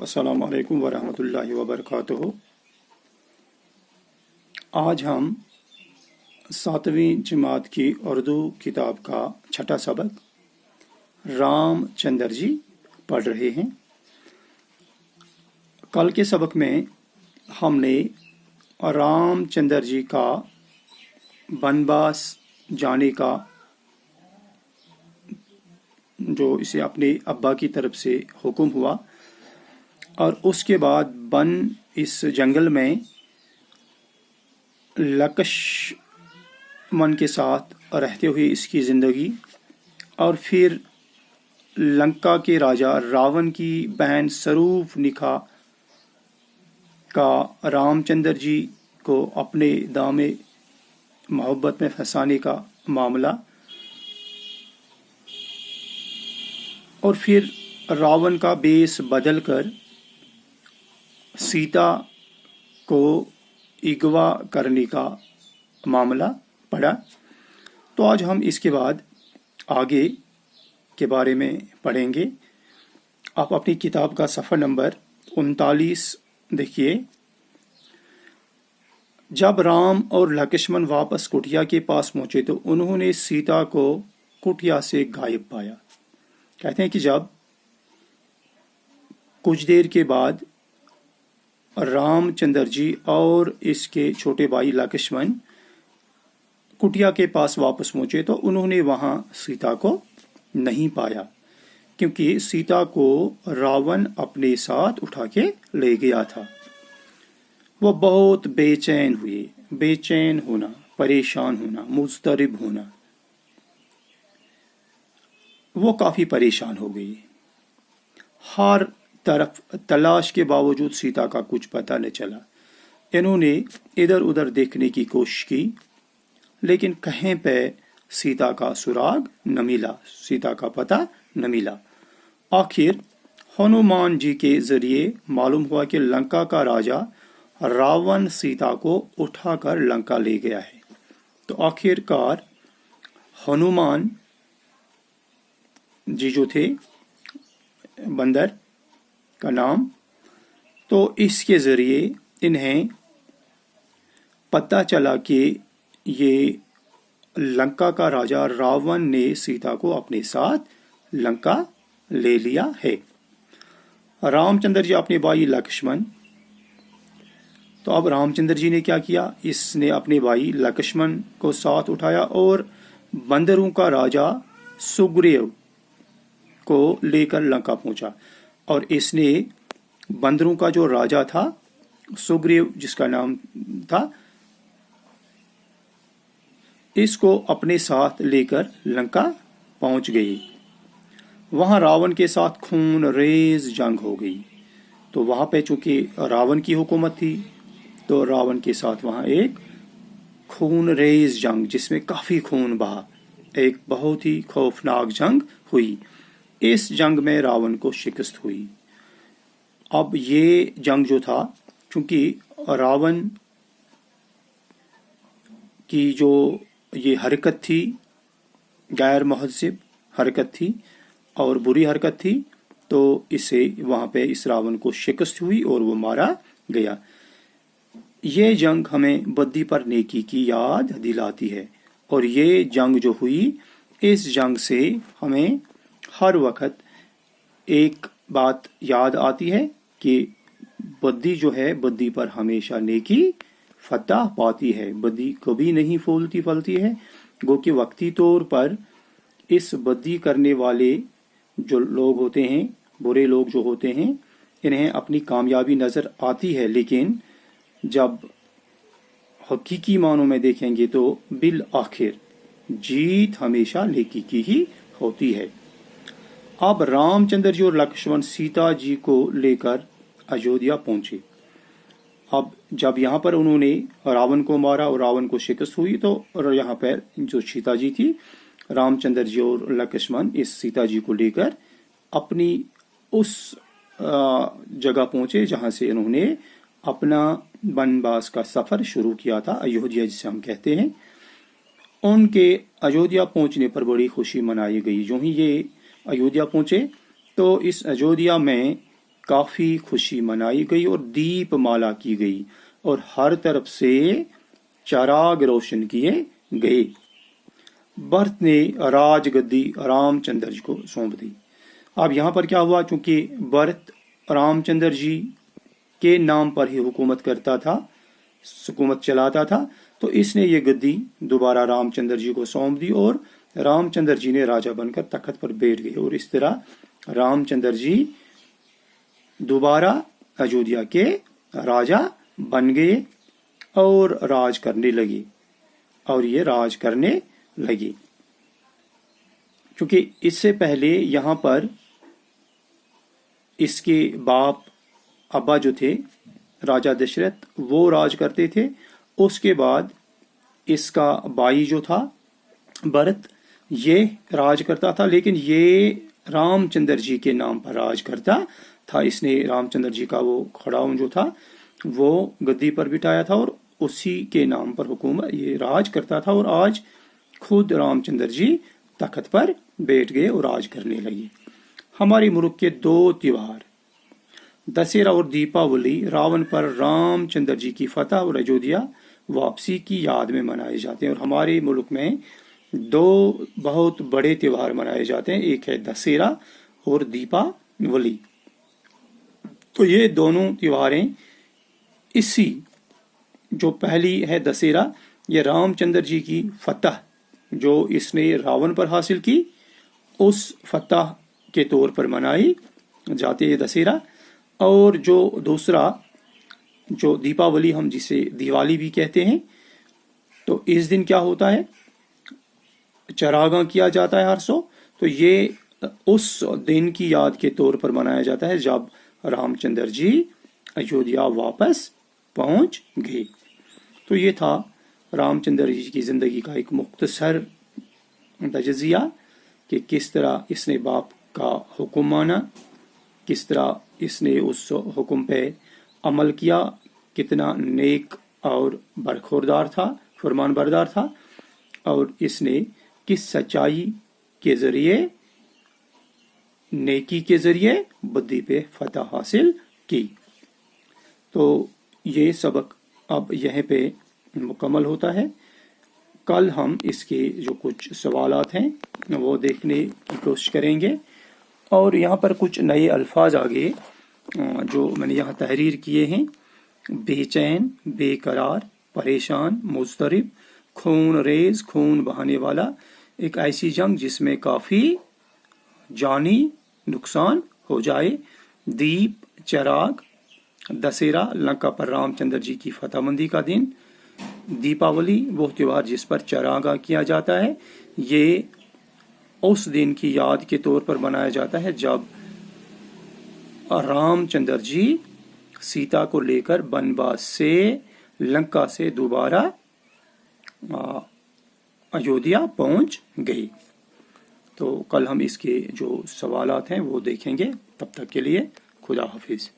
अस्सलाम वालेकुम वरहमतुल्लाहि वबरकातुहू। आज हम 7वीं जमात की उर्दू किताब का छठा सबक रामचंद्र जी पढ़ रहे हैं। कल के सबक में हमने रामचंद्र जी का बनवास जाने का जो इसे अपने अब्बा की तरफ से हुक्म हुआ और उसके बाद इस जंगल में लक्ष्मण के साथ रहते हुए इसकी ज़िंदगी और फिर लंका के राजा रावण की बहन सरूपनिखा का रामचंद्र जी को अपने दामे मोहब्बत में फंसाने का मामला और फिर रावण का बेस बदलकर सीता को अगवा करने का मामला पड़ा। तो आज हम इसके बाद आगे के बारे में पढ़ेंगे। आप अपनी किताब का सफ़र नंबर 39 देखिए। जब राम और लक्ष्मण वापस कुटिया के पास पहुंचे तो उन्होंने सीता को कुटिया से गायब पाया। कहते हैं कि जब कुछ देर के बाद रामचंद्र जी और इसके छोटे भाई लक्ष्मण कुटिया के पास वापस पहुंचे तो उन्होंने वहां सीता को नहीं पाया, क्योंकि सीता को रावण अपने साथ उठा के ले गया था। वो बहुत बेचैन हुए। बेचैन होना, परेशान होना, मुस्तरिब होना, वो काफी परेशान हो गई। हर तरफ तलाश के बावजूद सीता का कुछ पता न चला। इन्होंने इधर उधर देखने की कोशिश की, लेकिन कहीं पे सीता का सुराग न मिला, सीता का पता न मिला। आखिर हनुमान जी के जरिए मालूम हुआ कि लंका का राजा रावण सीता को उठाकर लंका ले गया है। तो आखिरकार हनुमान जी जो थे, बंदर का नाम, तो इसके जरिए इन्हें पता चला कि ये लंका का राजा रावण ने सीता को अपने साथ लंका ले लिया है। रामचंद्र जी अपने भाई लक्ष्मण, तो अब रामचंद्र जी ने क्या किया, इसने अपने भाई लक्ष्मण को साथ उठाया और बंदरों का राजा सुग्रीव को लेकर लंका पहुंचा। और इसने बंदरों का जो राजा था सुग्रीव, जिसका नाम था, इसको अपने साथ लेकर लंका पहुंच गई। वहां रावण के साथ खून रेज जंग हो गई। तो वहां पे चूंकि रावण की हुकूमत थी, तो रावण के साथ वहां एक खून रेज जंग, जिसमें काफी खून बहा, एक बहुत ही खौफनाक जंग हुई। इस जंग में रावण को शिकस्त हुई। अब ये जंग जो था, चूंकि रावण की जो ये हरकत थी, गैर महज़िब हरकत थी और बुरी हरकत थी, तो इसे वहां पे इस रावण को शिकस्त हुई और वो मारा गया। ये जंग हमें बद्दी पर नेकी की याद दिलाती है। और ये जंग जो हुई, इस जंग से हमें हर वक्त एक बात याद आती है कि बद्दी जो है, बद्दी पर हमेशा नेकी फतह पाती है। बद्दी कभी नहीं फूलती फलती है। गो कि वक्ती तौर पर इस बद्दी करने वाले जो लोग होते हैं, बुरे लोग जो होते हैं, इन्हें अपनी कामयाबी नजर आती है, लेकिन जब हकीकी मानों में देखेंगे तो बिल आखिर जीत हमेशा नेकी की ही होती है। अब रामचंद्र जी और लक्ष्मण सीता जी को लेकर अयोध्या पहुंचे। अब जब यहाँ पर उन्होंने रावण को मारा और रावण को शिकस्त हुई, तो यहाँ पर जो सीता जी थी, रामचंद्र जी और लक्ष्मण इस सीता जी को लेकर अपनी उस जगह पहुंचे जहां से इन्होंने अपना वनवास का सफर शुरू किया था, अयोध्या जिसे हम कहते हैं। उनके अयोध्या पहुंचने पर बड़ी खुशी मनाई गई। जो ही ये अयोध्या पहुंचे तो इस अयोध्या में काफी खुशी मनाई गई और दीप माला की गई और हर तरफ से चराग रोशन किए गए। भरत ने राजगद्दी रामचंद्र जी को सौंप दी। अब यहाँ पर क्या हुआ, चूंकि भरत रामचंद्र जी के नाम पर ही हुकूमत करता था, हुकूमत चलाता था, तो इसने ये गद्दी दोबारा रामचंद्र जी को सौंप दी और रामचंद्र जी ने राजा बनकर तख्त पर बैठ गए और इस तरह रामचंद्र जी दोबारा अयोध्या के राजा बन गए और राज करने लगे और ये राज करने लगे। क्योंकि इससे पहले यहाँ पर इसके बाप अब्बा जो थे राजा दशरथ वो राज करते थे, उसके बाद इसका भाई जो था भरत ये राज करता था, लेकिन ये रामचंद्र जी के नाम पर राज करता था। इसने रामचंद्र जी का वो खड़ाउन जो था वो गद्दी पर बिठाया था और उसी के नाम पर हुकूमत ये राज करता था और आज खुद रामचंद्र जी तख्त पर बैठ गए और राज करने लगे। हमारे मुल्क के दो त्योहार दशहरा और दीपावली रावण पर रामचंद्र जी की फतह और अयोध्या वापसी की याद में मनाए जाते हैं और हमारे मुल्क में दो बहुत बड़े त्योहार मनाए जाते हैं, एक है दशहरा और दीपावली। तो ये दोनों त्योहारें इसी जो पहली है दशहरा, ये रामचंद्र जी की फतह जो इसने रावण पर हासिल की उस फतह के तौर पर मनाई जाती है दशहरा। और जो दूसरा जो दीपावली हम जिसे दिवाली भी कहते हैं, तो इस दिन क्या होता है, चरागां किया जाता है हर सौ, तो ये उस दिन की याद के तौर पर मनाया जाता है जब रामचंद्र जी अयोध्या वापस पहुंच गए। तो ये था रामचंद्र जी की जिंदगी का एक मुख्तसर तजज़िया कि किस तरह इसने बाप का हुक्म माना, किस तरह इसने उस हुक्म पे अमल किया, कितना नेक और बरखुरदार था, फरमानबरदार था, और इसने किस सच्चाई के जरिए, नेकी के जरिए बुद्धि पे फतह हासिल की। तो ये सबक अब यहीं पे मुकम्मल होता है। कल हम इसके जो कुछ सवालात हैं वो देखने की कोशिश करेंगे और यहाँ पर कुछ नए अल्फाज आगे जो मैंने यहाँ तहरीर किए हैं, बेचैन, बेकरार, परेशान, मुस्तरिब, खून रेज, खून बहाने वाला, एक ऐसी जंग जिसमें काफी जानी नुकसान हो जाए, दीप, चराग, दशहरा लंका पर रामचंद्र जी की फतहमंदी का दिन, दीपावली वो त्योहार जिस पर चरागा किया जाता है, ये उस दिन की याद के तौर पर मनाया जाता है जब रामचंद्र जी सीता को लेकर वनवास से लंका से दोबारा अयोध्या पहुंच गई। तो कल हम इसके जो सवालात हैं वो देखेंगे। तब तक के लिए खुदा हाफिज।